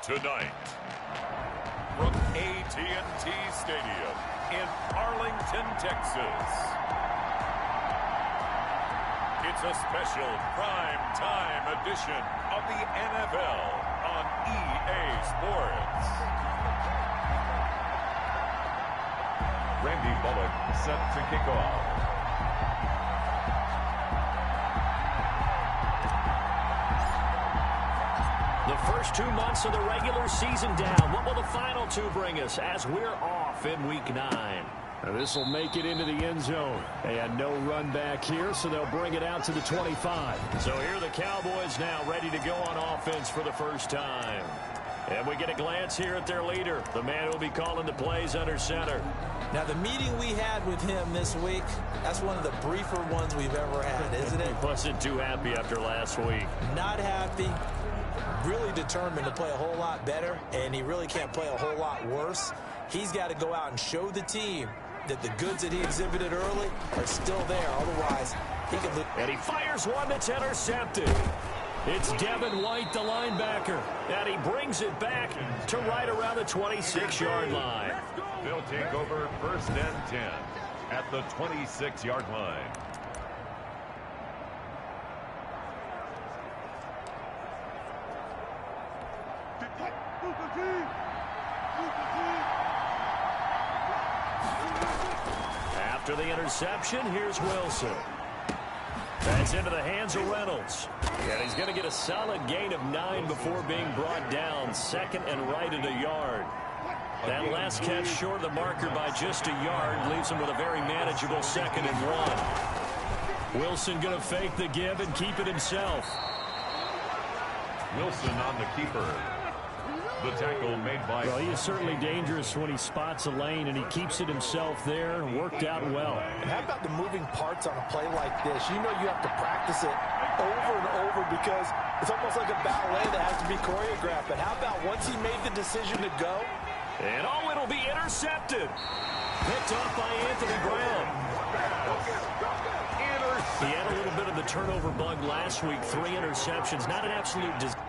Tonight, from AT&T Stadium in Arlington, Texas, it's a special prime-time edition of the NFL on EA Sports. Randy Bullock set to kick off. The first 2 months of the regular season down. What will the final two bring us as we're off in Week 9? This will make it into the end zone. And no run back here, so they'll bring it out to the 25. So here are the Cowboys now ready to go on offense for the first time. And we get a glance here at their leader, the man who will be calling the plays under center. Now, the meeting we had with him this week, that's one of the briefer ones we've ever had, isn't it? He wasn't too happy after last week. Not happy. Really determined to play a whole lot better, and he really can't play a whole lot worse. He's got to go out and show the team that the goods that he exhibited early are still there. Otherwise, he could lose. And he fires one that's intercepted. It's Devin White, the linebacker, and he brings it back to right around the 26-yard line. They'll take over 1st and 10 at the 26-yard line. After the interception, here's Wilson. That's into the hands of Reynolds. And he's going to get a solid gain of 9 before being brought down. 2nd and right at a yard. That last catch short of the marker by just a yard leaves him with a very manageable 2nd and 1. Wilson going to fake the give and keep it himself. Wilson on the keeper. The tackle made by... Well, he is certainly dangerous when he spots a lane, and he keeps it himself there. Worked out well. And how about the moving parts on a play like this? You know you have to practice it over and over because it's almost like a ballet that has to be choreographed. But how about once he made the decision to go? And oh, it'll be intercepted. Picked off by Anthony Brown. He had a little bit of the turnover bug last week. 3 interceptions. Not an absolute disaster.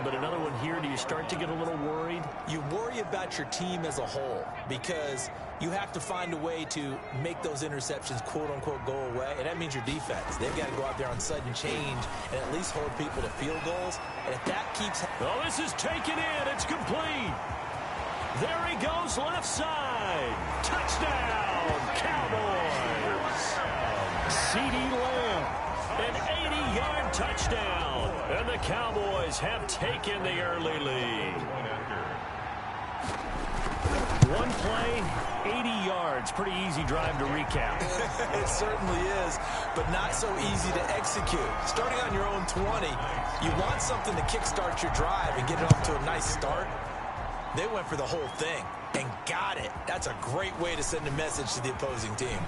But another one here. Do you start to get a little worried? You worry about your team as a whole because you have to find a way to make those interceptions, quote-unquote, go away, and that means your defense. They've got to go out there on sudden change and at least hold people to field goals, and if that keeps... Oh, this is taken in. It's complete. There he goes, left side. Touchdown, Cowboys. CeeDee Lamb, an 80-yard touchdown. And the Cowboys have taken the early lead. One play, 80 yards. Pretty easy drive to recap. It certainly is, but not so easy to execute. Starting on your own 20, you want something to kickstart your drive and get it off to a nice start. They went for the whole thing and got it. That's a great way to send a message to the opposing team.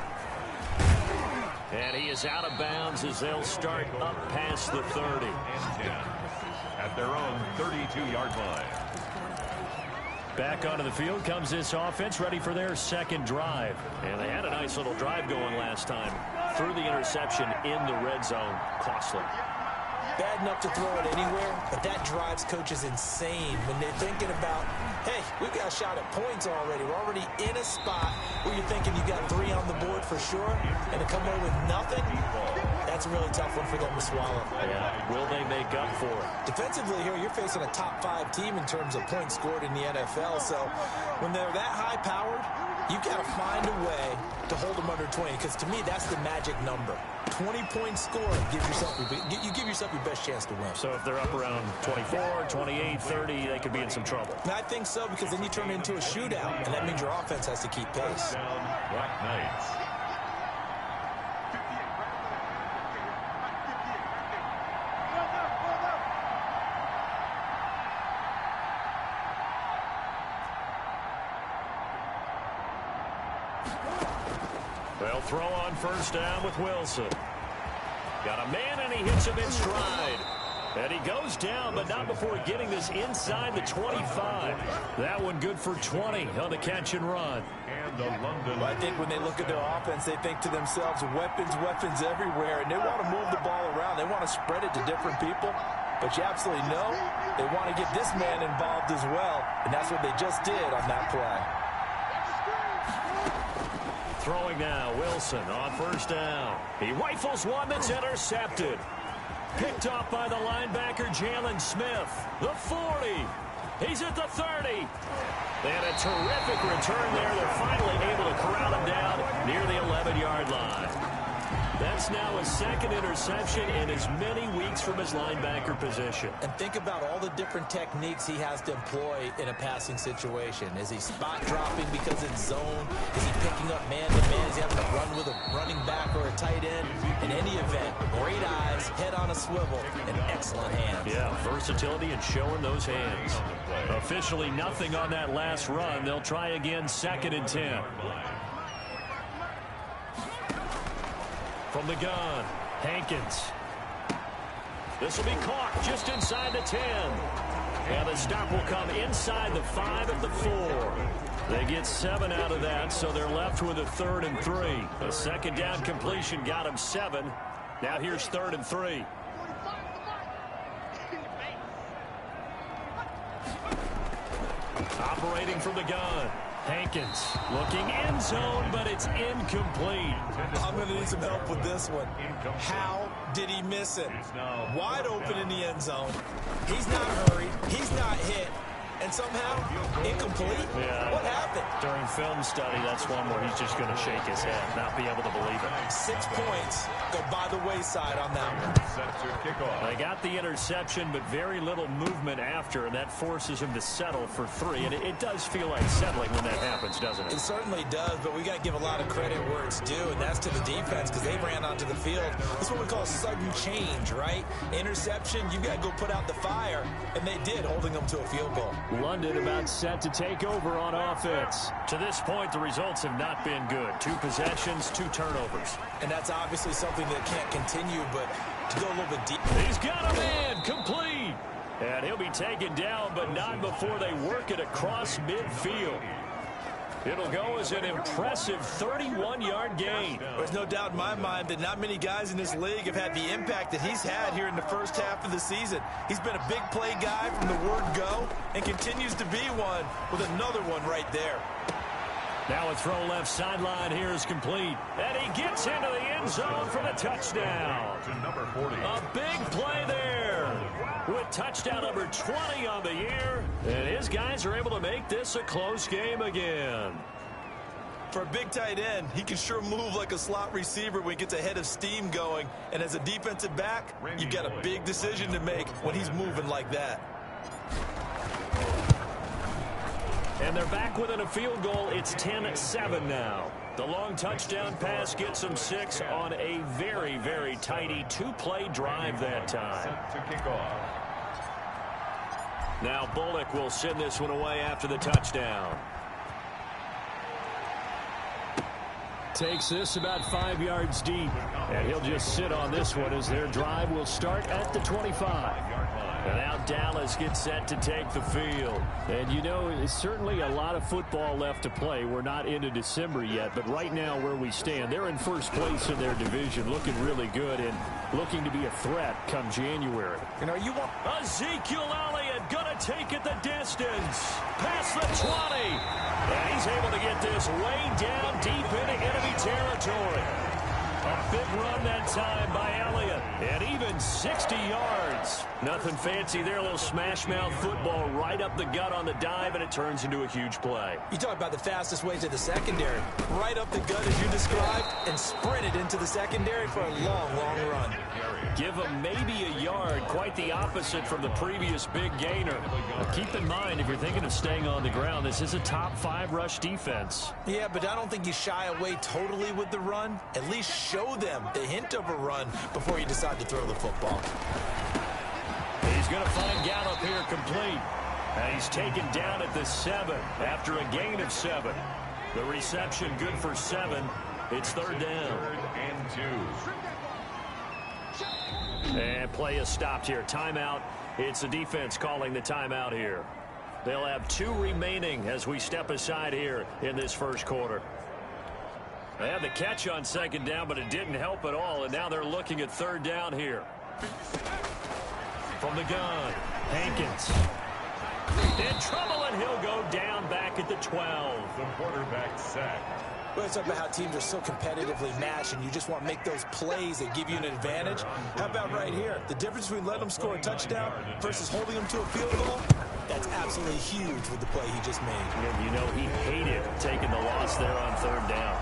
And he is out of bounds as they'll start up past the 30. At their own 32-yard line. Back onto the field comes this offense, ready for their 2nd drive. And they had a nice little drive going last time. Threw the interception in the red zone. Costly. Bad enough to throw it anywhere, but that drives coaches insane when they're thinking about, hey, we've got a shot at points already. We're already in a spot where you're thinking you got 3 on the board for sure, and to come away with nothing, that's a really tough one for them to swallow. Yeah, will they make up for it? Defensively here, you're facing a top 5 team in terms of points scored in the NFL, so when they're that high-powered, you've got to find a way to hold them under 20, because to me, that's the magic number. 20 points scored, you give yourself your best chance to win. So if they're up around 24, 28, 30, they could be in some trouble. I think so, because then you turn it into a shootout, and that means your offense has to keep pace. Black Knights. They'll throw on 1st down with Wilson. Got a man, and he hits him in stride. And he goes down, but not before getting this inside the 25. That one good for 20 on the catch and run. And the London. Well, I think when they look at their offense, they think to themselves, weapons, weapons everywhere, and they want to move the ball around. They want to spread it to different people. But you absolutely know they want to get this man involved as well, and that's what they just did on that play. Throwing now, Wilson on first down. He rifles one that's intercepted. Picked off by the linebacker, Jalen Smith. The 40. He's at the 30. And a terrific return there. They're finally able to corral him down near the 11-yard line. That's now his second interception in as many weeks from his linebacker position. And think about all the different techniques he has to employ in a passing situation. Is he spot dropping because it's zone? Is he picking up man-to-man? Is he having to run with a running back or a tight end? In any event, great eyes, head on a swivel, and excellent hands. Yeah, versatility and showing those hands. Officially nothing on that last run. They'll try again, 2nd and 10. From the gun, Hankins. This will be caught just inside the 10. And the stop will come inside the 5 at the 4. They get 7 out of that, so they're left with a 3rd and 3. A 2nd down completion got him 7. Now here's 3rd and 3. Operating from the gun. Hankins looking end zone, but it's incomplete. I'm going to need some help with this one. How did he miss it? Wide open in the end zone. He's not hurried. He's not hit. And somehow, incomplete? Yeah. What happened? During film study, that's one where he's just going to shake his head, not be able to believe it. 6 points go by the wayside on that one. Set to kick off. They got the interception, but very little movement after, and that forces him to settle for 3. And it does feel like settling when that happens, doesn't it? It certainly does, but we got to give a lot of credit where it's due, and that's to the defense because they ran onto the field. This is what we call sudden change, right? Interception, you got to go put out the fire, and they did, holding them to a field goal. London about set to take over on offense. To this point, the results have not been good. 2 possessions, 2 turnovers. And that's obviously something that can't continue, but to go a little bit deep. He's got a man, complete. And he'll be taken down, but not before they work it across midfield. It'll go as an impressive 31-yard gain. There's no doubt in my mind that not many guys in this league have had the impact that he's had here in the first half of the season. He's been a big play guy from the word go and continues to be one with another one right there. Now a throw left sideline here is complete. And he gets into the end zone for the touchdown. To number 40. A big play there with touchdown number 20 on the year. And his guys are able to make this a close game again. For a big tight end, he can sure move like a slot receiver when he gets a head of steam going. And as a defensive back, you've got a big decision to make when he's moving like that. And they're back within a field goal. It's 10-7 now. The long touchdown pass gets them 6 on a very, very tidy 2-play drive that time. Set to kick off. Now Bullock will send this one away after the touchdown. Takes this about 5 yards deep. And he'll just sit on this one as their drive will start at the 25. And now Dallas gets set to take the field. And you know, it's certainly a lot of football left to play. We're not into December yet, but right now where we stand, they're in first place in their division, looking really good and looking to be a threat come January. You know, you want Ezekiel Elliott gonna take it the distance. Past the 20. And he's able to get this way down deep into enemy territory. A big run that time by Elliott. And even 60 yards. Nothing fancy there. A little smash mouth football right up the gut on the dive, and it turns into a huge play. You talk about the fastest way to the secondary. Right up the gut as you described and sprinted into the secondary for a long, long run. Give him maybe a yard. Quite the opposite from the previous big gainer. Now keep in mind, if you're thinking of staying on the ground, this is a top 5 rush defense. Yeah, but I don't think you shy away totally with the run. At least show them the hint of a run before you decide to throw the football. He's going to find Gallup here complete. And he's taken down at the 7 after a gain of 7. The reception good for 7. It's 3rd down. 3rd and 2. And play is stopped here. Timeout. It's the defense calling the timeout here. They'll have 2 remaining as we step aside here in this first quarter. They had the catch on second down, but it didn't help at all, and now they're looking at third down here. From the gun, Hankins. In trouble, and he'll go down back at the 12. The quarterback sack. Well, it's about how teams are so competitively matched, and you just want to make those plays that give you an advantage. How about right here? The difference between letting them score a touchdown versus holding them to a field goal, that's absolutely huge with the play he just made. And you know he hated taking the loss there on third down.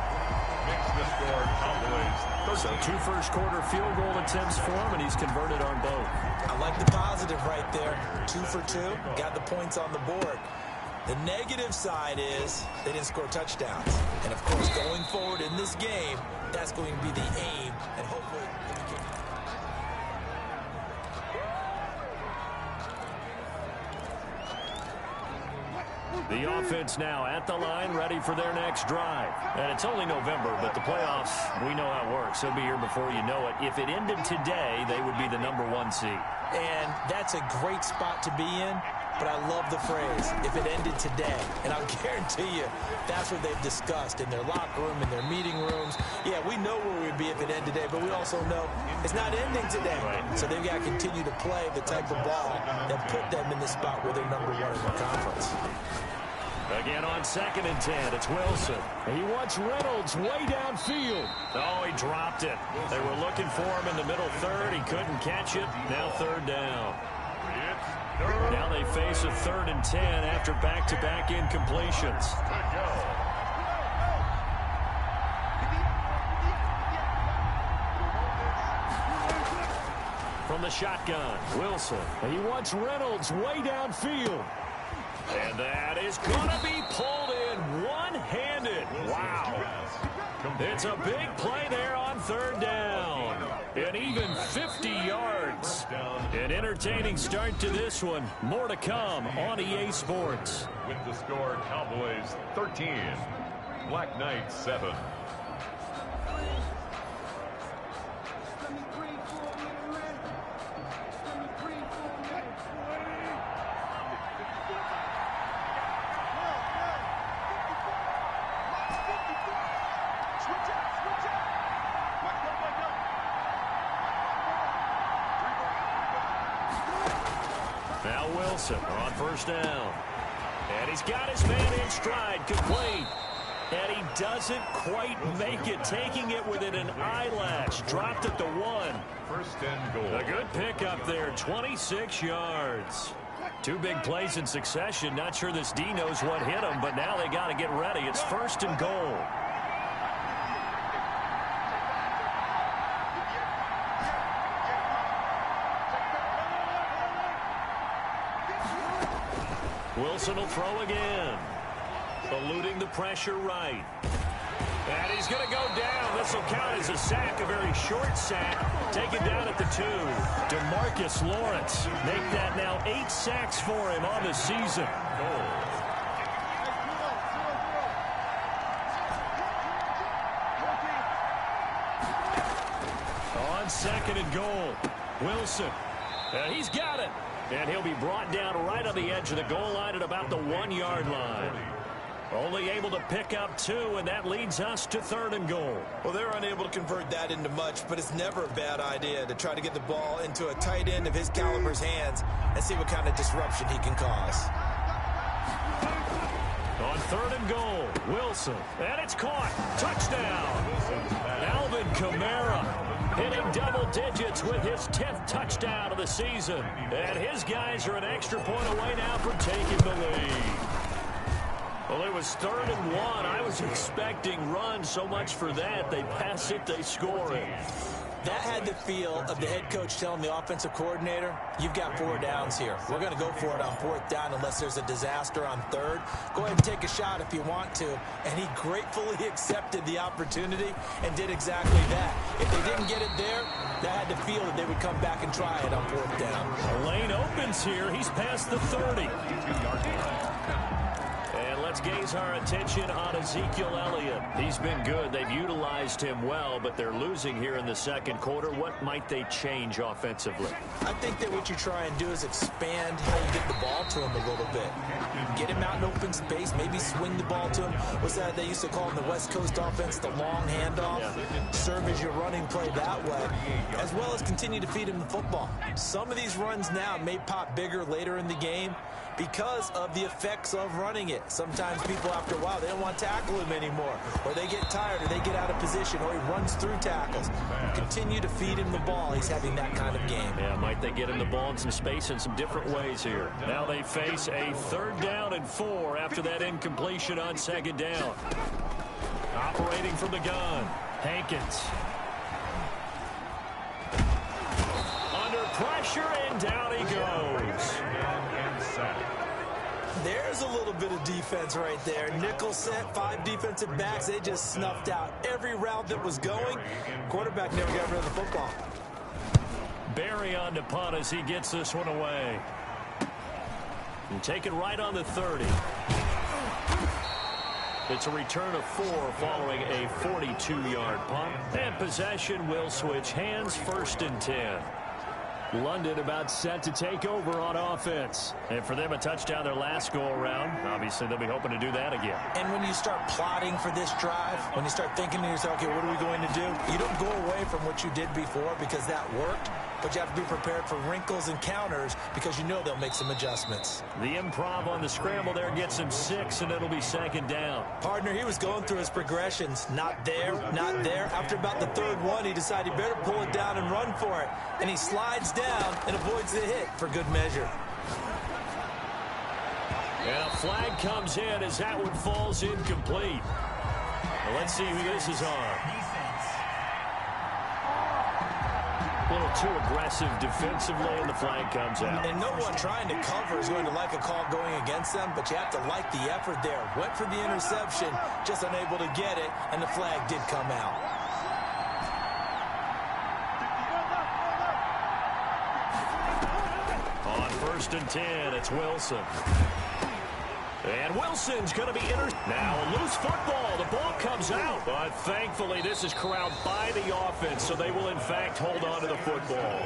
Makes the score Cowboys. So 2 first-quarter field goal attempts for him, and he's converted on both. I like the positive right there. 2 for 2, got the points on the board. The negative side is they didn't score touchdowns. And, of course, going forward in this game, that's going to be the aim. And hopefully the offense now at the line, ready for their next drive. And it's only November, but the playoffs, we know how it works. They'll be here before you know it. If it ended today, they would be the #1 seed. And that's a great spot to be in. But I love the phrase, if it ended today. And I'll guarantee you, that's what they've discussed in their locker room, in their meeting rooms. Yeah, we know where we'd be if it ended today, but we also know it's not ending today. Right. So they've got to continue to play the type of ball that put them in the spot where they're #1 in the conference. Again on 2nd and 10, it's Wilson. He wants Reynolds way downfield. Oh, he dropped it. They were looking for him in the middle third. He couldn't catch it. Now third down. Now they face a 3rd and 10 after back-to-back incompletions. From the shotgun, Wilson. He wants Reynolds way downfield. And that is going to be pulled in one-handed. Wow. It's a big play there on third down. And even 50 yards. An entertaining start to this one. More to come on EA Sports. With the score, Cowboys 13, Black Knights 7. Now Wilson on first down. And he's got his man in stride, complete. And he doesn't quite make it, taking it within an eyelash. Dropped at the 1. First and goal. A good pickup there, 26 yards. 2 big plays in succession. Not sure this D knows what hit him, but now they got to get ready. It's first and goal. Wilson will throw again. Eluding the pressure right. And he's going to go down. This will count as a sack, a very short sack. Taken down at the 2. DeMarcus Lawrence. Make that now 8 sacks for him on the season. On 2nd and goal, Wilson. And he's got it. And he'll be brought down right on the edge of the goal line at about the 1-yard line. Only able to pick up 2, and that leads us to 3rd and goal. Well, they're unable to convert that into much, but it's never a bad idea to try to get the ball into a tight end of his caliber's hands and see what kind of disruption he can cause. On 3rd and goal, Wilson. And it's caught. Touchdown. Alvin Kamara hitting double digits with his 10th touchdown of the season. And his guys are an extra point away now from taking the lead. Well, it was 3rd and 1. I was expecting runs, so much for that. They pass it, they score it. That had the feel of the head coach telling the offensive coordinator, you've got 4 downs here. We're going to go for it on 4th down unless there's a disaster on 3rd. Go ahead and take a shot if you want to. And he gratefully accepted the opportunity and did exactly that. If they didn't get it there, that had the feel that they would come back and try it on 4th down. The lane opens here. He's past the 30. And let's gaze our attention on Ezekiel Elliott. He's been good. They've utilized him well, but they're losing here in the second quarter. What might they change offensively? I think that what you try and do is expand how you get the ball to him a little bit. Get him out in open space, maybe swing the ball to him. What's that they used to call in the West Coast offense, the long handoff? Yeah. Serve as your running play that way, as well as continue to feed him the football. Some of these runs now may pop bigger later in the game because of the effects of running it. Sometimes people, after a while, they don't want to tackle him anymore, or they get tired, or they get out of position, or he runs through tackles. Continue to feed him the ball. He's having that kind of game. Yeah, might they get him the ball in some space in some different ways here. Now they face a 3rd down and 4 after that incompletion on 2nd down. Operating from the gun, Hankins. Under pressure, and down he goes. There's a little bit of defense right there. Nickel set, 5 defensive backs. They just snuffed out every route that was going. Quarterback never got rid of the football. Barry on the punt as he gets this one away. And take it right on the 30. It's a return of 4 following a 42-yard punt. And possession will switch hands, 1st and 10. London about set to take over on offense. And for them, a touchdown their last go-around. Obviously, they'll be hoping to do that again. And when you start plotting for this drive, when you start thinking to yourself, okay, what are we going to do? You don't go away from what you did before because that worked, but you have to be prepared for wrinkles and counters because you know they'll make some adjustments. The improv on the scramble there gets him 6, and it'll be 2nd down. Partner, he was going through his progressions. Not there, not there. After about the 3rd one, he decided he better pull it down and run for it. And he slides down and avoids the hit for good measure. And a flag comes in as that one falls incomplete. Well, let's see who this is on. A little too aggressive defensively, and the flag comes out. And no one trying to cover is going to like a call going against them, but you have to like the effort there. Went for the interception, just unable to get it, and the flag did come out. On 1st and 10, it's Wilson. And Wilson's going to be now a loose football. The ball comes out. But thankfully, this is corralled by the offense, so they will, in fact, hold on to the football.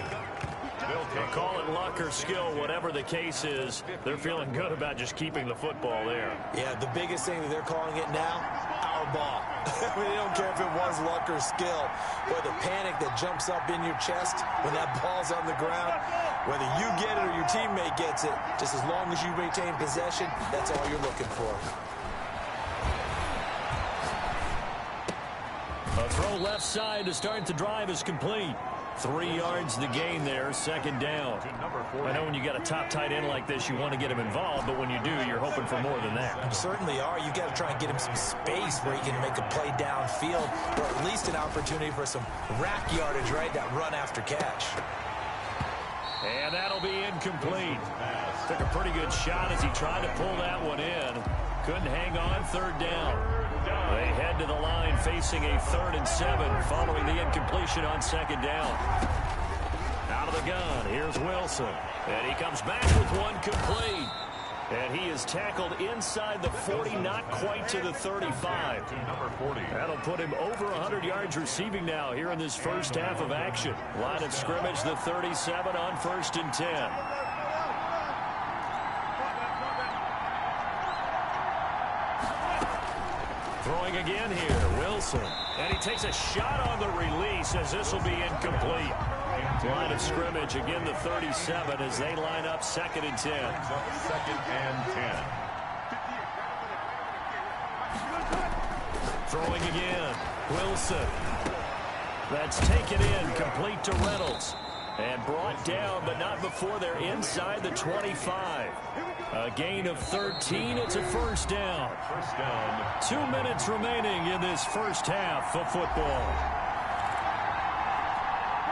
Call it luck or skill, whatever the case is, they're feeling good about just keeping the football there. Yeah, the biggest thing that they're calling it now, our ball. I mean, they don't care if it was luck or skill. Boy, the panic that jumps up in your chest when that ball's on the ground, whether you get it or your teammate gets it, just as long as you maintain possession, that's all you're looking for. A throw left side to start the drive is complete. 3 yards the gain there, 2nd down. I know when you got a top tight end like this, you want to get him involved, but when you do, you're hoping for more than that. You certainly are. You got to try and get him some space where he can make a play downfield, or at least an opportunity for some rack yardage, right? That run after catch. And that'll be incomplete. Took a pretty good shot as he tried to pull that one in. Couldn't hang on, 3rd down. They head to the line facing a 3rd and 7 following the incompletion on 2nd down. Out of the gun, here's Wilson. And he comes back with one complete. And he is tackled inside the 40, not quite to the 35. That'll put him over 100 yards receiving now here in this first half of action. Line of scrimmage, the 37 on 1st and 10. Throwing again here, Wilson. And he takes a shot on the release as this will be incomplete. Line of scrimmage, again the 37 as they line up 2nd and 10. 2nd and 10. Throwing again, Wilson. That's taken in, complete to Reynolds. And brought down, but not before they're inside the 25. A gain of 13. It's a 1st down. 1st down. 2 minutes remaining in this first half of football.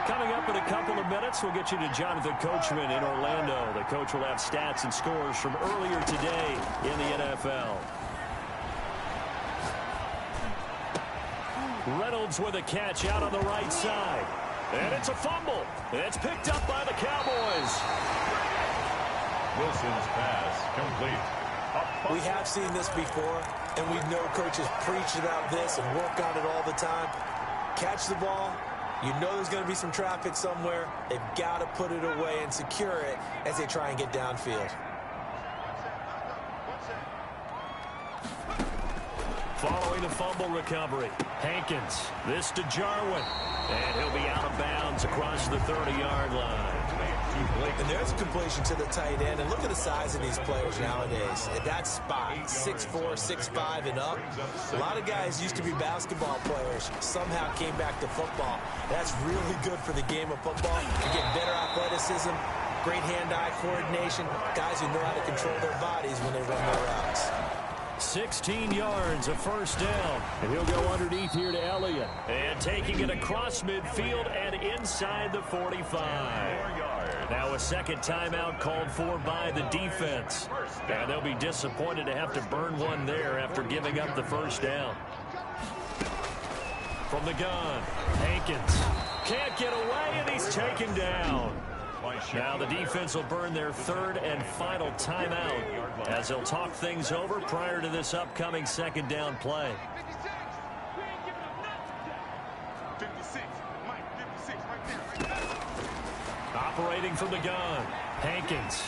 Coming up in a couple of minutes, we'll get you to Jonathan Coachman in Orlando. The coach will have stats and scores from earlier today in the NFL. Reynolds with a catch out on the right side. And it's a fumble. It's picked up by the Cowboys. Wilson's pass complete. Up We have seen this before, and we know coaches preach about this and work on it all the time. Catch the ball. You know there's going to be some traffic somewhere. They've got to put it away and secure it as they try and get downfield. Following the fumble recovery, Hankins, this to Jarwin, and he'll be out of bounds across the 30-yard line. And there's a completion to the tight end, and look at the size of these players nowadays. At that spot, 6'4", 6'5", and up. A lot of guys used to be basketball players, somehow came back to football. That's really good for the game of football. You get better athleticism, great hand-eye coordination, guys who know how to control their bodies when they run their routes. 16 yards, a first down. And he'll go underneath here to Elliott. And taking it across midfield and inside the 45. Now a second timeout called for by the defense. And they'll be disappointed to have to burn one there after giving up the first down. From the gun, Hankins can't get away, and he's taken down. Now the defense will burn their third and final timeout as they'll talk things over prior to this upcoming second down play. Operating from the gun, Hankins.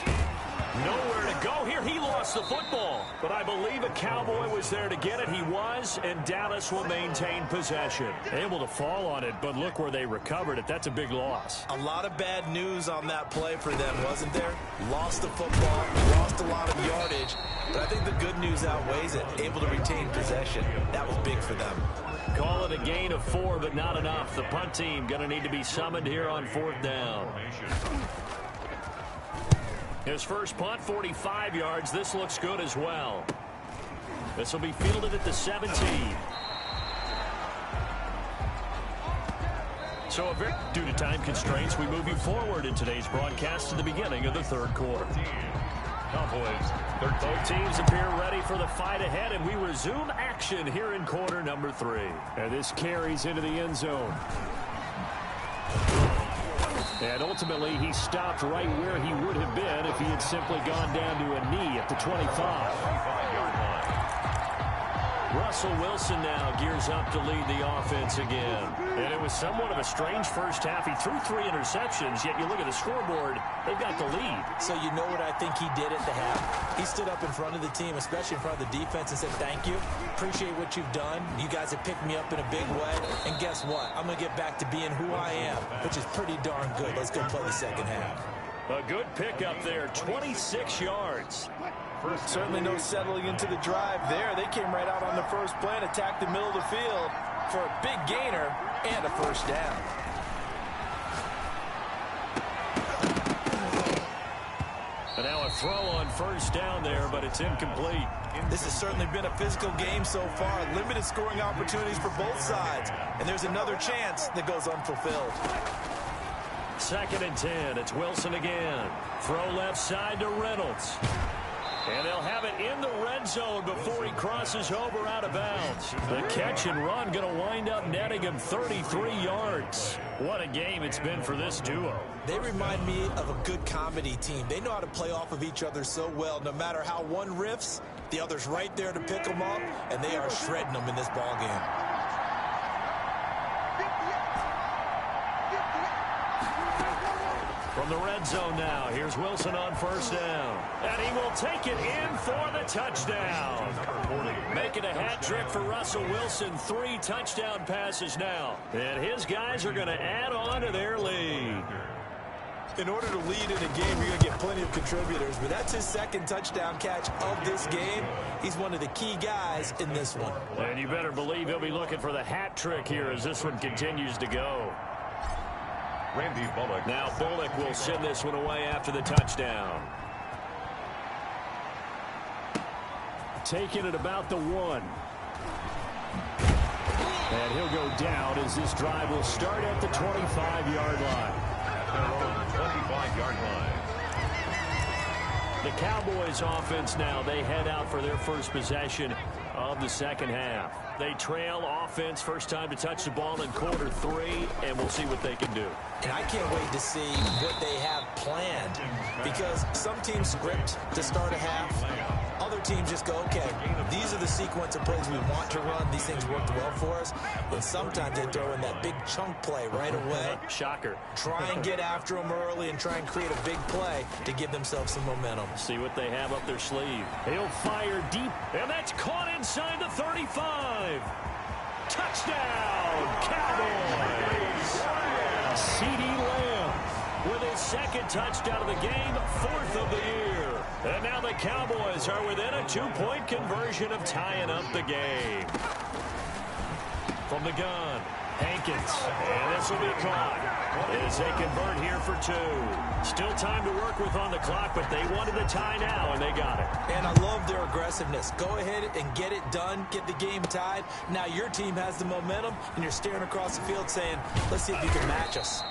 Nowhere to go here. He lost the football, but I believe a Cowboy was there to get it. He was, and Dallas will maintain possession. Able to fall on it, but look where they recovered it. That's a big loss. A lot of bad news on that play for them, wasn't there? Lost the football, lost a lot of yardage, but I think the good news outweighs it. Able to retain possession. That was big for them. Call it a gain of 4, but not enough. The punt team going to need to be summoned here on fourth down. His first punt, 45 yards. This looks good as well. This will be fielded at the 17. So due to time constraints, we move you forward in today's broadcast to the beginning of the third quarter. Cowboys, Both teams appear ready for the fight ahead, and we resume action here in quarter number 3. And this carries into the end zone. And ultimately, he stopped right where he would have been if he had simply gone down to a knee at the 25. Russell Wilson now gears up to lead the offense again. And it was somewhat of a strange first half. He threw 3 interceptions, yet you look at the scoreboard, they've got the lead. So you know what I think he did at the half? He stood up in front of the team, especially in front of the defense, and said, thank you. Appreciate what you've done. You guys have picked me up in a big way. And guess what? I'm going to get back to being who I am, which is pretty darn good. Let's go play the second half. A good pickup there, 26 yards. Certainly no settling into the drive there. They came right out on the first play and attacked the middle of the field for a big gainer and a first down. And now a throw on first down there, but it's incomplete. This has certainly been a physical game so far. Limited scoring opportunities for both sides. And there's another chance that goes unfulfilled. 2nd and 10. It's Wilson again. Throw left side to Reynolds. And they'll have it in the red zone before he crosses over out of bounds. The catch and run going to wind up netting him 33 yards. What a game it's been for this duo. They remind me of a good comedy team. They know how to play off of each other so well. No matter how one riffs, the other's right there to pick them up, and they are shredding them in this ball game. From the red zone now, here's Wilson on first down. And he will take it in for the touchdown. Making a hat trick for Russell Wilson. 3 touchdown passes now. And his guys are going to add on to their lead. In order to lead in a game, you're going to get plenty of contributors. But that's his 2nd touchdown catch of this game. He's one of the key guys in this one. And you better believe he'll be looking for the hat trick here as this one continues to go. Randy Bullock. Now Bullock will send this one away after the touchdown. Taking it about the 1. And he'll go down as this drive will start at the 25-yard line. At their own 25-yard line. The Cowboys offense now, they head out for their first possession of the second half. They trail offense, first time to touch the ball in quarter 3, and we'll see what they can do. And I can't wait to see what they have planned, because some teams script to start a half. Other teams just go, okay, these are the sequence of plays we want to run. These things worked well for us. And sometimes they throw in that big chunk play right away. Shocker. Try and get after them early and try and create a big play to give themselves some momentum. See what they have up their sleeve. He'll fire deep, and that's caught inside the 35. Touchdown, Cowboys! CeeDee Lamb with his second touchdown of the game, 4th of the year. And now the Cowboys are within a 2-point conversion of tying up the game. From the gun, Hankins, and this will be caught as they convert here for 2. Still time to work with on the clock, but they wanted the tie now, and they got it. And I love their aggressiveness. Go ahead and get it done, get the game tied. Now your team has the momentum, and you're staring across the field saying, let's see if you can match us.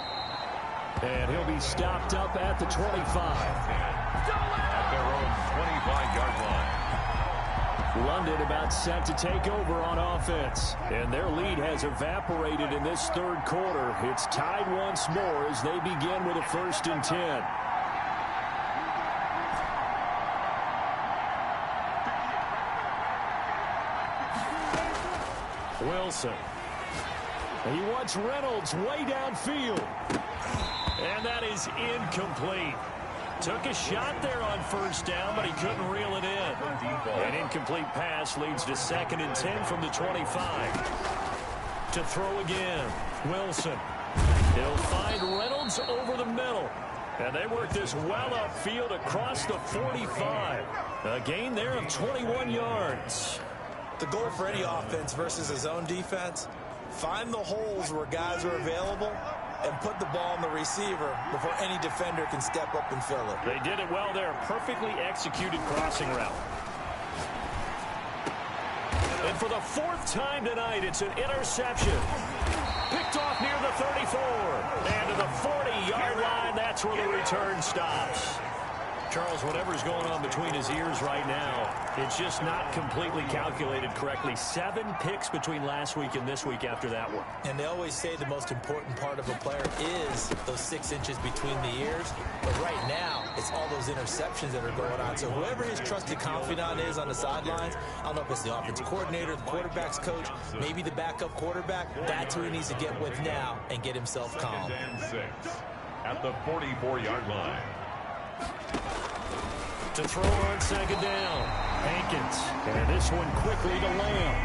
And he'll be stopped up at the 25. At their own 25-yard line. London about set to take over on offense. And their lead has evaporated in this third quarter. It's tied once more as they begin with a 1st and 10. Wilson. He wants Reynolds way downfield. And that is incomplete. Took a shot there on 1st down, but he couldn't reel it in. An incomplete pass leads to 2nd and 10 from the 25. To throw again, Wilson. He'll find Reynolds over the middle. And they work this well upfield across the 45. A gain there of 21 yards. The goal for any offense versus a zone defense, find the holes where guys are available and put the ball on the receiver before any defender can step up and fill it. They did it well there. Perfectly executed crossing route. And for the 4th time tonight, it's an interception. Picked off near the 34. And to the 40-yard line, that's where the return stops. Charles, whatever's going on between his ears right now, it's just not completely calculated correctly. 7 picks between last week and this week after that one. And they always say the most important part of a player is those 6 inches between the ears. But right now, it's all those interceptions that are going on. So whoever his trusted confidant is on the sidelines, I don't know if it's the offensive coordinator, the quarterback's coach, maybe the backup quarterback, that's who he needs to get with now and get himself calm. 2nd and 6 at the 44-yard line. To throw on 2nd down, Hankins. And this one quickly to Lamb.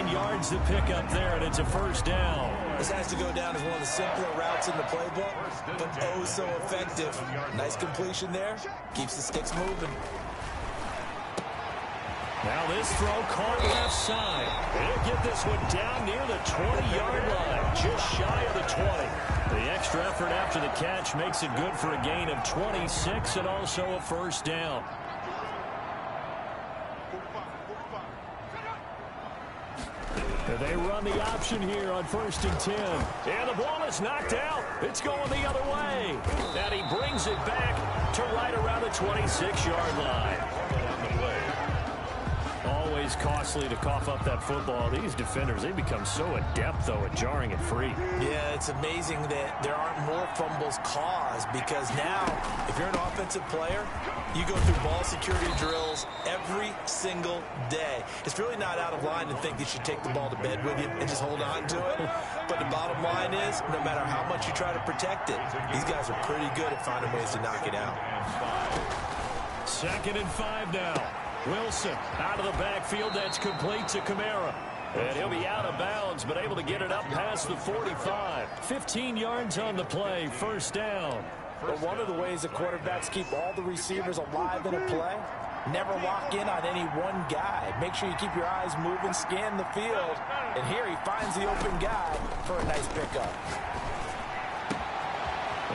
9 yards to pick up there, and it's a 1st down. This has to go down as one of the simpler routes in the playbook, but oh so effective. Nice completion there. Keeps the sticks moving. Now this throw caught left side. He'll get this one down near the 20-yard line, just shy of the 20. The extra effort after the catch makes it good for a gain of 26 and also a 1st down. They run the option here on 1st and 10. And the ball is knocked out. It's going the other way. And he brings it back to right around the 26-yard line. Always costly to cough up that football. These defenders, they become so adept, though, at jarring it free. Yeah, it's amazing that there aren't more fumbles caused because now, if you're an offensive player, you go through ball security drills every single day. It's really not out of line to think that you should take the ball to bed with you and just hold on to it. But the bottom line is, no matter how much you try to protect it, these guys are pretty good at finding ways to knock it out. 2nd and 5 now. Wilson out of the backfield. That's complete to Kamara. And he'll be out of bounds, but able to get it up past the 45. 15 yards on the play. 1st down. But one of the ways the quarterbacks keep all the receivers alive in a play, never lock in on any one guy. Make sure you keep your eyes moving, scan the field. And here he finds the open guy for a nice pickup.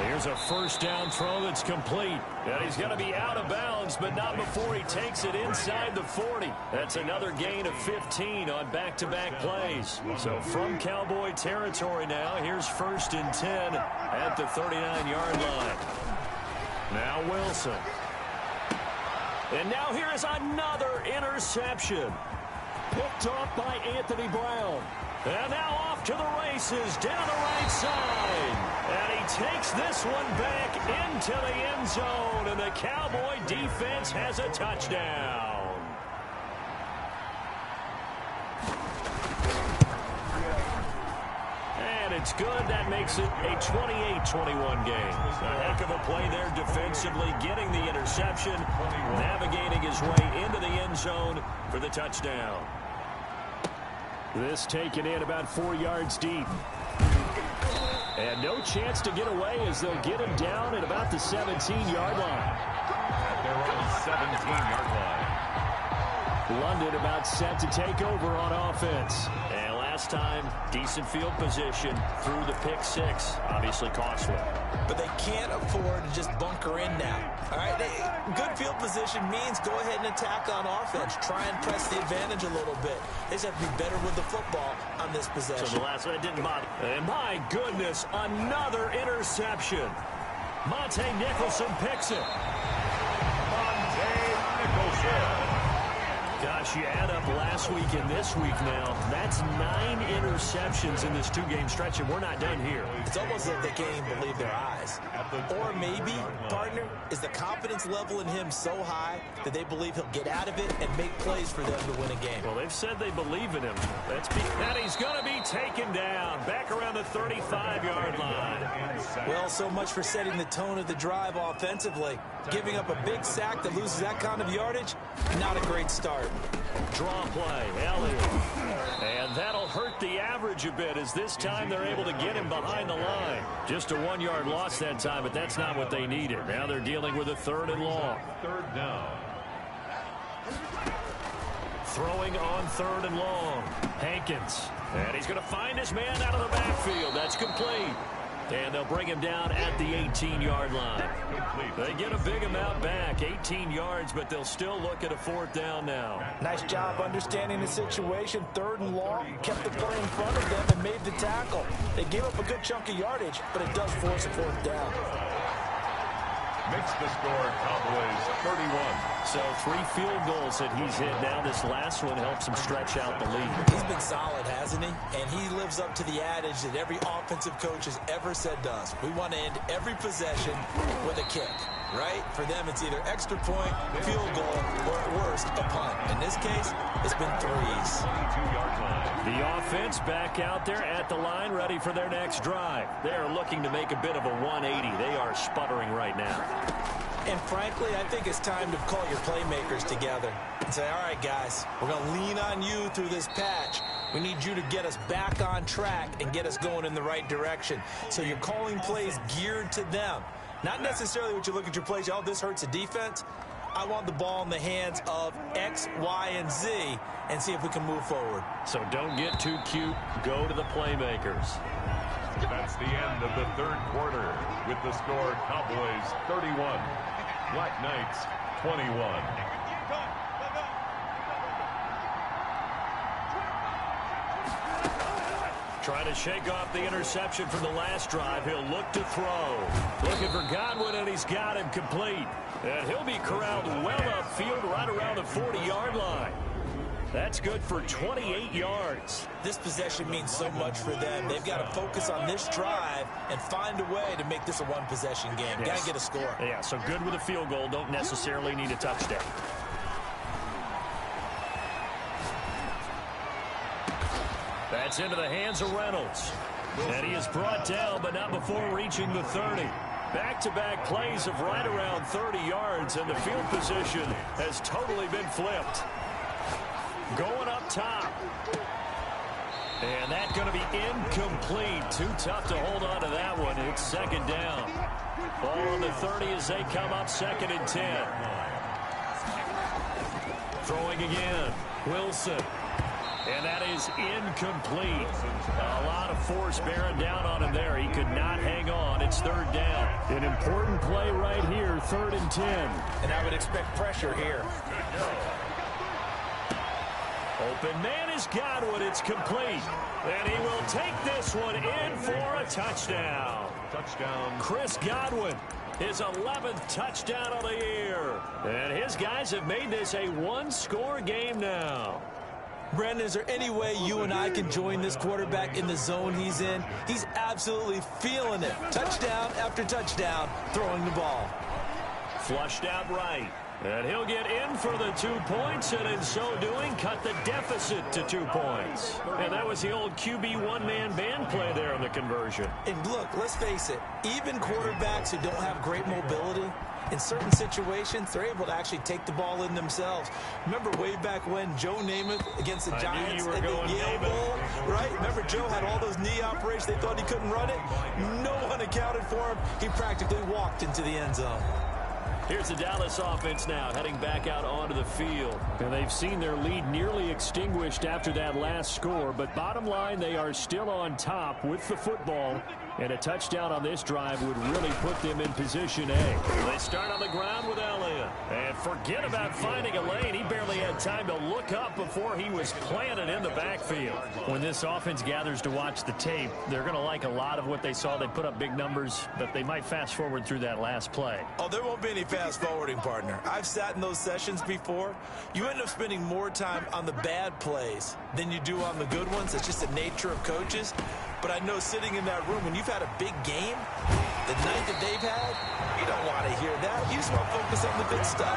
Here's a 1st down throw that's complete. And he's going to be out of bounds, but not before he takes it inside the 40. That's another gain of 15 on back-to-back plays. So from Cowboy territory now, here's 1st and 10 at the 39-yard line. Now Wilson. And now here is another interception. Picked off by Anthony Brown. And now off to the races down the right side. And he takes this one back into the end zone. And the Cowboy defense has a touchdown. And it's good. That makes it a 28-21 game. A heck of a play there defensively, getting the interception, navigating his way into the end zone for the touchdown. This taken in about 4 yards deep. And no chance to get away as they'll get him down at about the 17-yard line. At their own 17-yard line. London about set to take over on offense. And last time, decent field position through the pick six. Obviously costly. But they can't afford to just bunker in now. All right, good field position means go ahead and attack on offense. Try and press the advantage a little bit. They just have to be better with the football on this possession. So the last one, it didn't bother. And my goodness, another interception. Monte Nicholson picks it. Monte Nicholson. Gosh, you add up last week and this week now. That's 9 interceptions in this 2-game stretch, and we're not done here. It's almost like they can't even believe their eyes. Or maybe, partner, is the confidence level in him so high that they believe he'll get out of it and make plays for them to win a game. Well, they've said they believe in him. And he's going to be taken down back around the 35-yard line. Well, so much for setting the tone of the drive offensively. Giving up a big sack that loses that kind of yardage, not a great start. Draw play, Elliott. And that'll hurt the average a bit as this time they're able to get him behind the line. Just a 1-yard loss that time, but that's not what they needed. Now they're dealing with a 3rd and long. 3rd down. Throwing on 3rd and long. Hankins. And he's going to find his man out of the backfield. That's complete. And they'll bring him down at the 18-yard line. They get a big amount back, 18 yards, but they'll still look at a 4th down now. Nice job understanding the situation. 3rd and long, kept the play in front of them and made the tackle. They gave up a good chunk of yardage, but it does force a 4th down. Makes the score Cowboys 31. So 3 field goals that he's hit now. This last one helps him stretch out the lead. He's been solid, hasn't he? And he lives up to the adage that every offensive coach has ever said to us. We want to end every possession with a kick, right? For them, it's either extra point, field goal, or at worst, a punt. In this case, it's been 3s. 22-yard line. The offense back out there at the line, ready for their next drive. They're looking to make a bit of a 180. They are sputtering right now. And frankly, I think it's time to call your playmakers together and say, all right, guys, we're going to lean on you through this patch. We need you to get us back on track and get us going in the right direction. So you're calling plays geared to them. Not necessarily what you look at your plays, oh, this hurts the defense. I want the ball in the hands of X, Y, and Z and see if we can move forward. So don't get too cute. Go to the playmakers. That's the end of the 3rd quarter with the score Cowboys 31. Black Knights 21. Trying to shake off the interception from the last drive. He'll look to throw. Looking for Godwin, and he's got him complete. And he'll be corralled well upfield right around the 40-yard line. That's good for 28 yards. This possession means so much for them. They've got to focus on this drive and find a way to make this a one-possession game. Yes. Got to get a score. Yeah, so good with a field goal. Don't necessarily need a touchdown. That's into the hands of Reynolds. And he is brought down, but not before reaching the 30. Back-to-back plays of right around 30 yards, and the field position has totally been flipped. Going up top. And that's going to be incomplete. Too tough to hold on to that one. It's 2nd down. Ball on the 30 as they come up 2nd and 10. Throwing again. Wilson. And that is incomplete. A lot of force bearing down on him there. He could not hang on. It's 3rd down. An important play right here, 3rd and 10. And I would expect pressure here. Open man is Godwin. It's complete. And he will take this one in for a touchdown. Touchdown. Chris Godwin, his 11th touchdown of the year. And his guys have made this a 1-score game now. Brandon, is there any way you and I can join this quarterback in the zone he's in? He's absolutely feeling it. Touchdown after touchdown, throwing the ball. Flushed out right. And he'll get in for the 2 points, and in so doing, cut the deficit to 2 points. And that was the old QB one-man band play there in the conversion. And look, let's face it, even quarterbacks who don't have great mobility, in certain situations, they're able to actually take the ball in themselves. Remember way back when Joe Namath against the Giants at the Yale Bowl, right? Remember Joe had all those knee operations. They thought he couldn't run it. No one accounted for him. He practically walked into the end zone. Here's the Dallas offense now, heading back out onto the field. And they've seen their lead nearly extinguished after that last score. But bottom line, they are still on top with the football. And a touchdown on this drive would really put them in position A. They start on the ground with Elliott. And forget about finding a lane. He barely had time to look up before he was planted in the backfield. When this offense gathers to watch the tape, they're going to like a lot of what they saw. They put up big numbers, but they might fast forward through that last play. Oh, there won't be any fast forwarding, partner. I've sat in those sessions before. You end up spending more time on the bad plays than you do on the good ones. It's just the nature of coaches. But I know sitting in that room, when you've had a big game, the night that they've had, you don't want to hear that. You just want to focus on the good stuff.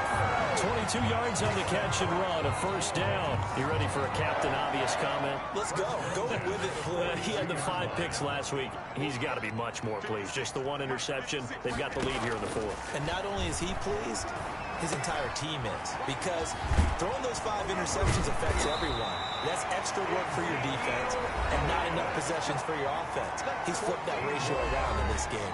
22 yards on the catch and run, a first down. You ready for a Captain Obvious comment? Let's go. Go with it, please. He had the 5 picks last week. He's got to be much more pleased. Just the 1 interception. They've got the lead here in the 4th. And not only is he pleased, his entire team is. Because throwing those 5 interceptions affects everyone. That's extra work for your defense and not enough possessions for your offense. He's flipped that ratio around in this game.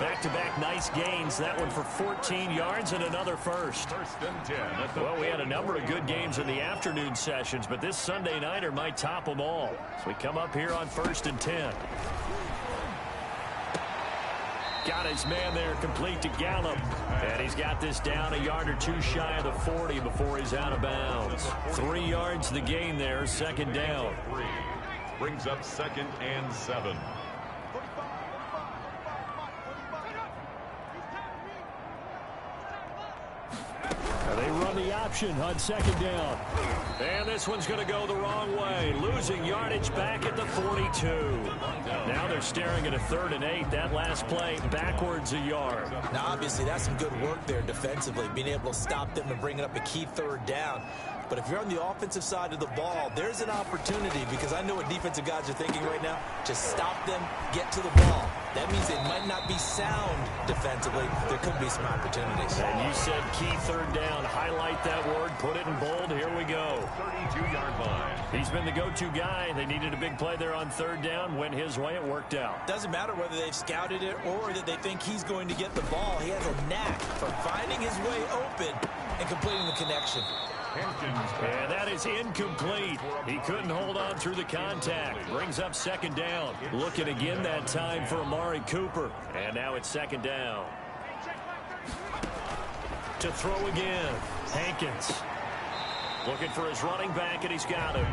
Back-to-back nice gains. That one for 14 yards and another first. First and 10. Well, we had a number of good games in the afternoon sessions, but this Sunday nighter might top them all. So we come up here on 1st and 10. Got his man there complete to Gallup. And he's got this down a yard or 2 shy of the 40 before he's out of bounds. 3 yards the gain there, second down. Brings up 2nd and 7. They run the option on 2nd down. And this one's going to go the wrong way. Losing yardage back at the 42. Now they're staring at a 3rd and 8. That last play backwards a yard. Now, obviously, that's some good work there defensively, being able to stop them and bring up a key 3rd down. But if you're on the offensive side of the ball, there's an opportunity, because I know what defensive guys are thinking right now. Just stop them, get to the ball. That means they might not be sound defensively. There could be some opportunities. And you said key 3rd down. Highlight that word. Put it in bold. Here we go. 32-yard line. He's been the go-to guy. They needed a big play there on 3rd down. Went his way. It worked out. Doesn't matter whether they've scouted it or that they think he's going to get the ball. He has a knack for finding his way open and completing the connection. And that is incomplete. He couldn't hold on through the contact. Brings up 2nd down. Looking again that time for Amari Cooper. And now it's 2nd down. To throw again. Hankins. Looking for his running back, and he's got him.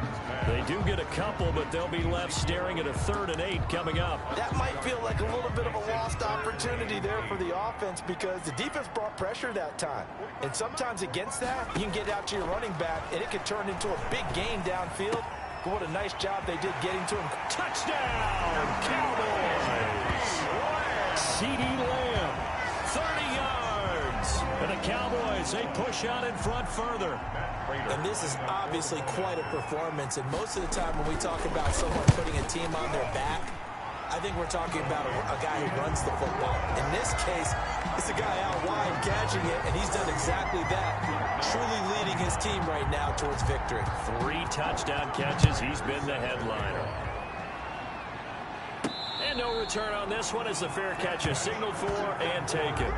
They do get a couple, but they'll be left staring at a 3rd and 8 coming up. That might feel like a little bit of a lost opportunity there for the offense, because the defense brought pressure that time. And sometimes against that, you can get out to your running back, and it could turn into a big gain downfield. But what a nice job they did getting to him. Touchdown, Cowboys! CeeDee Lamb. 30 yards. And the Cowboys, they push out in front further. And this is obviously quite a performance. And most of the time when we talk about someone putting a team on their back, I think we're talking about a guy who runs the football. In this case, it's a guy out wide catching it, and he's done exactly that. Truly leading his team right now towards victory. 3 touchdown catches. He's been the headliner. And no return on this one as the fair catch is signaled for and taken.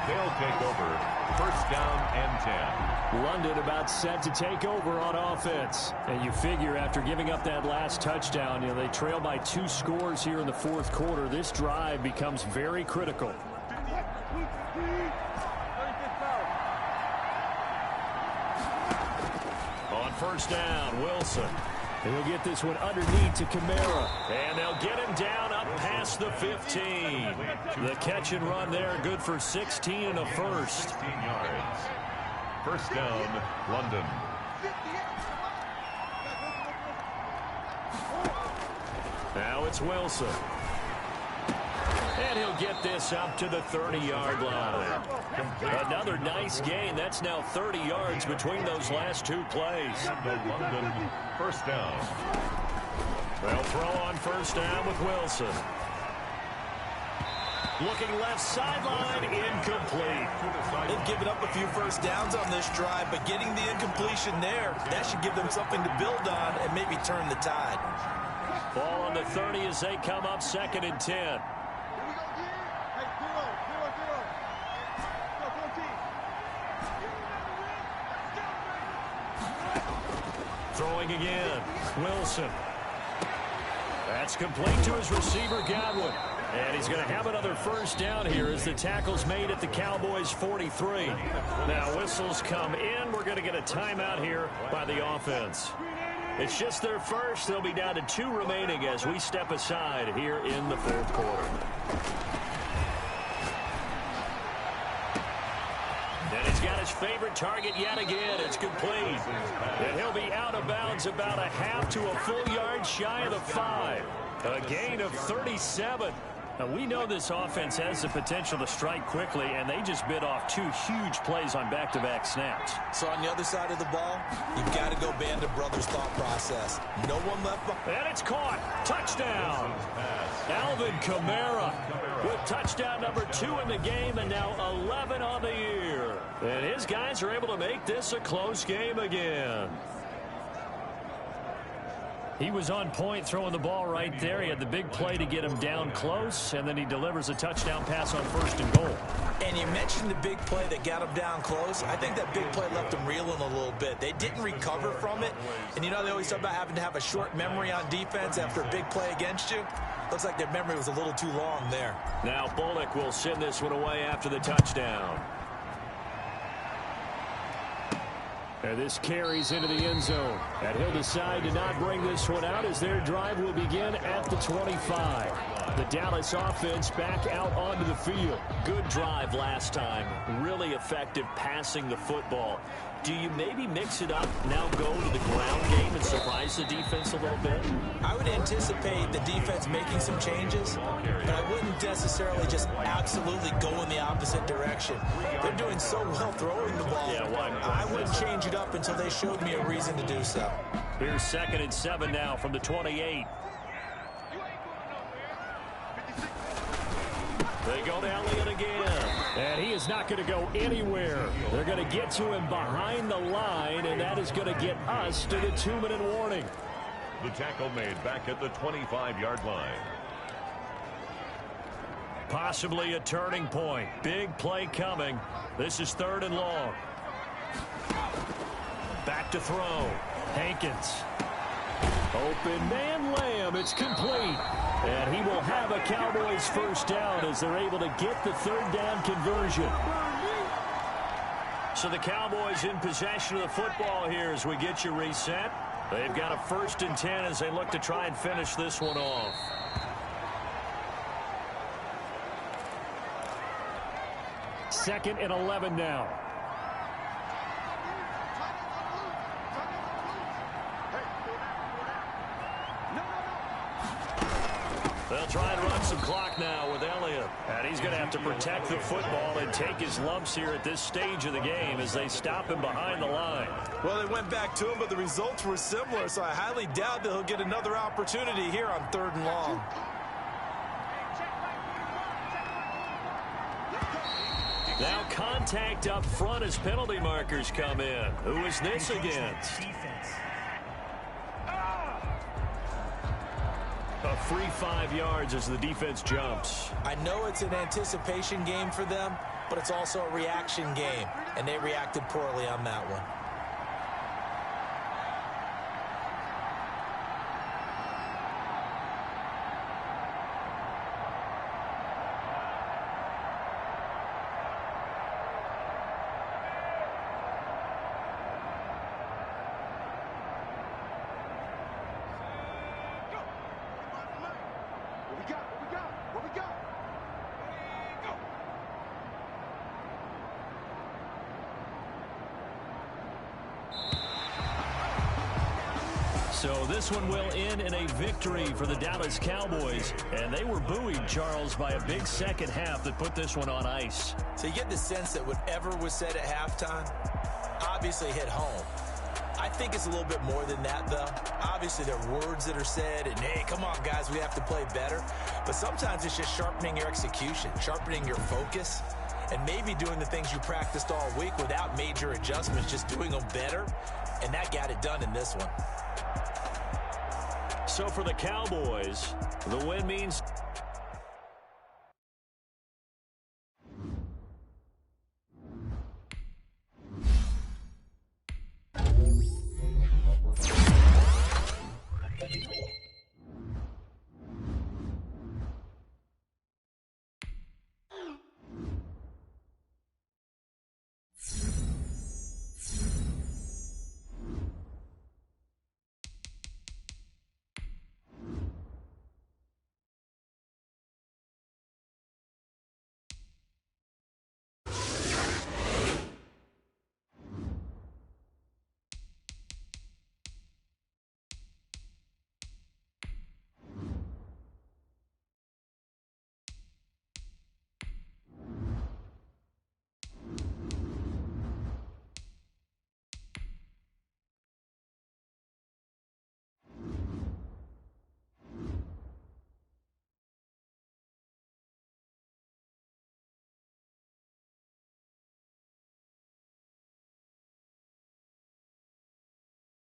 They'll take over. 1st down and 10. London about set to take over on offense. And you figure after giving up that last touchdown, they trail by 2 scores here in the 4th quarter. This drive becomes very critical. On 1st down, Wilson. He'll get this one underneath to Kamara. And they'll get him down up past the 15. The catch and run there, good for 16 and a first. 16 yards. 1st down, London. Now it's Wilson. And he'll get this up to the 30-yard line. Another nice gain. That's now 30 yards between those last two plays. London, first down. They'll throw on first down with Wilson. Looking left sideline, incomplete. They've given up a few first downs on this drive, but getting the incompletion there, that should give them something to build on and maybe turn the tide. Ball on the 30 as they come up 2nd and 10. Throwing again, Wilson. That's complete to his receiver, Godwin. And he's going to have another first down here as the tackle's made at the Cowboys' 43. Now whistles come in. We're going to get a timeout here by the offense. It's just their first. They'll be down to 2 remaining as we step aside here in the 4th quarter. And he's got his favorite target yet again. It's complete. And he'll be out of bounds about a half to a full yard shy of the 5. A gain of 37. Now, we know this offense has the potential to strike quickly, and they just bit off 2 huge plays on back-to-back snaps. So on the other side of the ball, you've got to go Band of Brothers thought process. No one left behind. And it's caught. Touchdown. Alvin Kamara with touchdown number 2 in the game, and now 11 on the year. And his guys are able to make this a close game again. He was on point throwing the ball right there. He had the big play to get him down close, and then he delivers a touchdown pass on 1st and goal. And you mentioned the big play that got him down close. I think that big play left him reeling a little bit. They didn't recover from it. And you know, they always talk about having to have a short memory on defense after a big play against you. Looks like their memory was a little too long there. Now Bullock will send this one away after the touchdown. And this carries into the end zone. And he'll decide to not bring this one out as their drive will begin at the 25. The Dallas offense back out onto the field. Good drive last time. Really effective passing the football. Do you maybe mix it up, now go to the ground game and surprise the defense a little bit? I would anticipate the defense making some changes, but I wouldn't necessarily just absolutely go in the opposite direction. They're doing so well throwing the ball. Yeah, why? I wouldn't change it up until they showed me a reason to do so. Here's 2nd and 7 now from the 28. They go to Elliott again. And he is not going to go anywhere. They're going to get to him behind the line, and that is going to get us to the 2-minute warning. The tackle made back at the 25-yard line. Possibly a turning point. Big play coming. This is 3rd and long. Back to throw. Hankins. Open man Lamb. It's complete. And he will have a Cowboys first down as they're able to get the 3rd down conversion. So the Cowboys in possession of the football here as we get you reset. They've got a 1st and 10 as they look to try and finish this one off. Second and 11 now. They'll try and run some clock now with Elliott. And he's going to have to protect the football and take his lumps here at this stage of the game as they stop him behind the line. Well, they went back to him, but the results were similar, so I highly doubt that he'll get another opportunity here on 3rd and long. Now contact up front as penalty markers come in. Who is this against? A free 5 yards as the defense jumps. I know it's an anticipation game for them, but it's also a reaction game, and they reacted poorly on that one. So this one will end in a victory for the Dallas Cowboys. And they were buoyed, Charles, by a big second half that put this one on ice. So you get the sense that whatever was said at halftime obviously hit home. I think it's a little bit more than that, though. Obviously, there are words that are said, and, hey, come on, guys, we have to play better. But sometimes it's just sharpening your execution, sharpening your focus, and maybe doing the things you practiced all week without major adjustments, just doing them better, and that got it done in this one. So for the Cowboys, the win means